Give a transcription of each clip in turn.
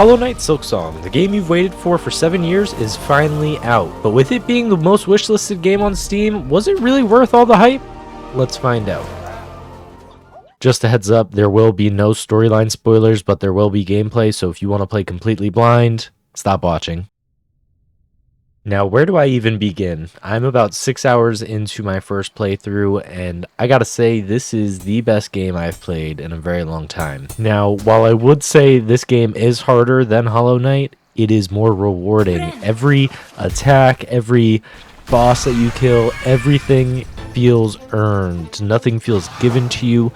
Hollow Knight Silksong, the game you've waited for 7 years, is finally out. But with it being the most wishlisted game on Steam, was it really worth all the hype? Let's find out. Just a heads up, there will be no storyline spoilers, but there will be gameplay, so if you want to play completely blind, stop watching. Now, where do I even begin? I'm about 6 hours into my first playthrough, and I gotta say, this is the best game I've played in a very long time. Now, while I would say this game is harder than Hollow Knight, it is more rewarding. Every attack, every boss that you kill, everything feels earned. Nothing feels given to you.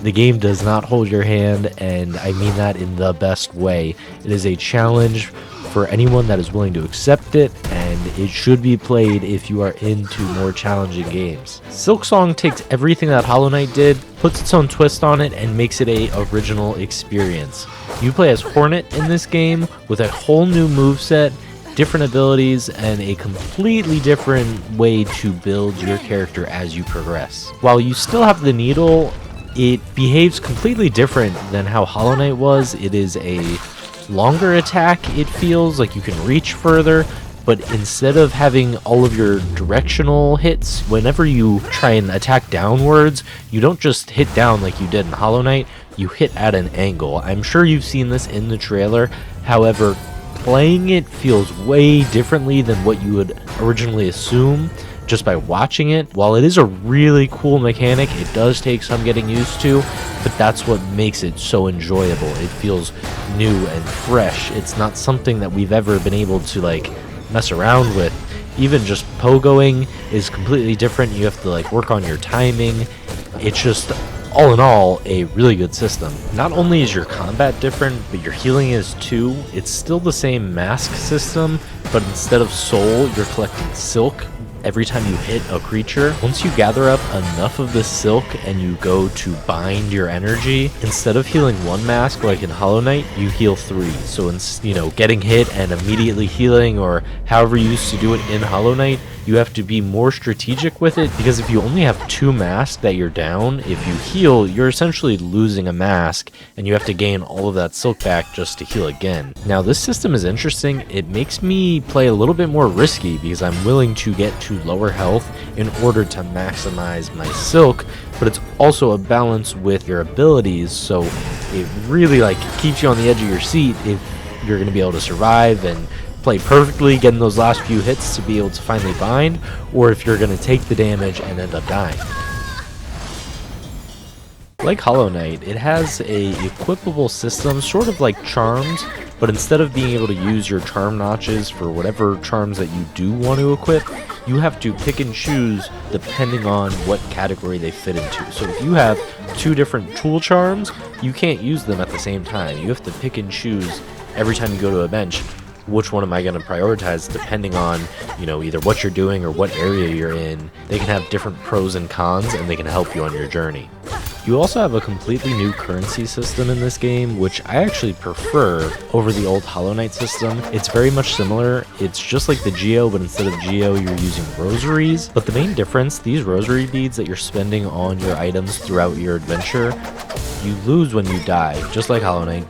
The game does not hold your hand, and I mean that in the best way. It is a challenge for anyone that is willing to accept it, and it should be played if you are into more challenging games. Silksong takes everything that Hollow Knight did, puts its own twist on it, and makes it a original experience. You play as Hornet in this game with a whole new moveset, different abilities, and a completely different way to build your character as you progress. While you still have the needle, it behaves completely different than how Hollow Knight was. It is a longer attack, it feels like you can reach further, but instead of having all of your directional hits, whenever you try and attack downwards, you don't just hit down like you did in Hollow Knight, you hit at an angle. I'm sure you've seen this in the trailer, however, playing it feels way differently than what you would originally assume just by watching it. While it is a really cool mechanic, it does take some getting used to, but that's what makes it so enjoyable. It feels new and fresh. It's not something that we've ever been able to mess around with. Even just pogoing is completely different. You have to work on your timing. It's just, all in all, a really good system. Not only is your combat different, but your healing is too. It's still the same mask system, but instead of soul, you're collecting silk every time you hit a creature. Once you gather up enough of the silk and you go to bind your energy, instead of healing one mask like in Hollow Knight, you heal 3. So getting hit and immediately healing, or however you used to do it in Hollow Knight, you have to be more strategic with it, because if you only have 2 masks that you're down, if you heal, you're essentially losing a mask, and you have to gain all of that silk back just to heal again. Now, this system is interesting. It makes me play a little bit more risky, because I'm willing to get to lower health in order to maximize my silk, but it's also a balance with your abilities, so it really keeps you on the edge of your seat if you're going to be able to survive and play perfectly, getting those last few hits to be able to finally bind, or if you're going to take the damage and end up dying. Like Hollow Knight, it has a equipable system, sort of like charms, but instead of being able to use your charm notches for whatever charms that you do want to equip, you have to pick and choose depending on what category they fit into. So if you have 2 different tool charms, you can't use them at the same time. You have to pick and choose every time you go to a bench, which one am I going to prioritize depending on, either what you're doing or what area you're in. They can have different pros and cons, and they can help you on your journey. You also have a completely new currency system in this game, which I actually prefer over the old Hollow Knight system. It's very much similar. It's just like the Geo, but instead of Geo, you're using rosaries. But the main difference, these rosary beads that you're spending on your items throughout your adventure, you lose when you die, just like Hollow Knight.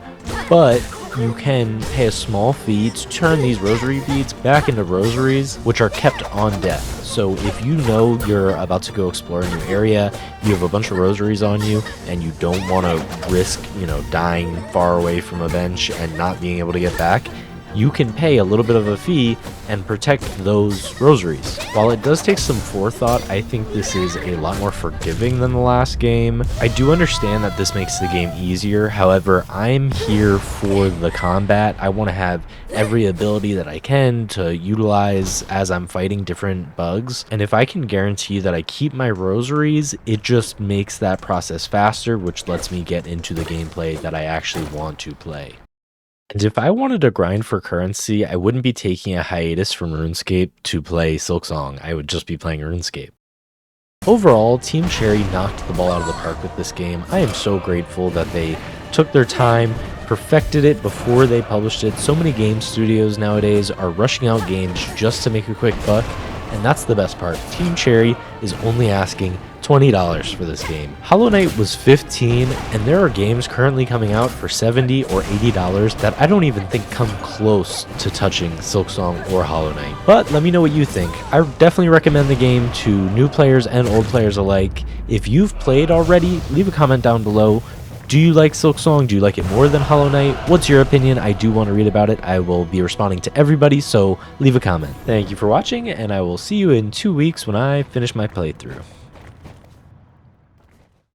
But you can pay a small fee to turn these rosary beads back into rosaries, which are kept on death. So if you know you're about to go explore a new area, you have a bunch of rosaries on you, and you don't want to risk, dying far away from a bench and not being able to get back, you can pay a little bit of a fee and protect those rosaries. While it does take some forethought, I think this is a lot more forgiving than the last game. I do understand that this makes the game easier, however, I'm here for the combat. I want to have every ability that I can to utilize as I'm fighting different bugs, and if I can guarantee that I keep my rosaries, it just makes that process faster, which lets me get into the gameplay that I actually want to play. And if I wanted to grind for currency, I wouldn't be taking a hiatus from RuneScape to play Silksong. I would just be playing RuneScape. Overall, Team Cherry knocked the ball out of the park with this game. I am so grateful that they took their time, perfected it before they published it. So many game studios nowadays are rushing out games just to make a quick buck, and that's the best part. Team Cherry is only asking $20 for this game. Hollow Knight was $15, and there are games currently coming out for $70 or $80 that I don't even think come close to touching Silksong or Hollow Knight. But let me know what you think. I definitely recommend the game to new players and old players alike. If you've played already, leave a comment down below. Do you like Silksong? Do you like it more than Hollow Knight? What's your opinion? I do want to read about it. I will be responding to everybody, so leave a comment. Thank you for watching, and I will see you in 2 weeks when I finish my playthrough.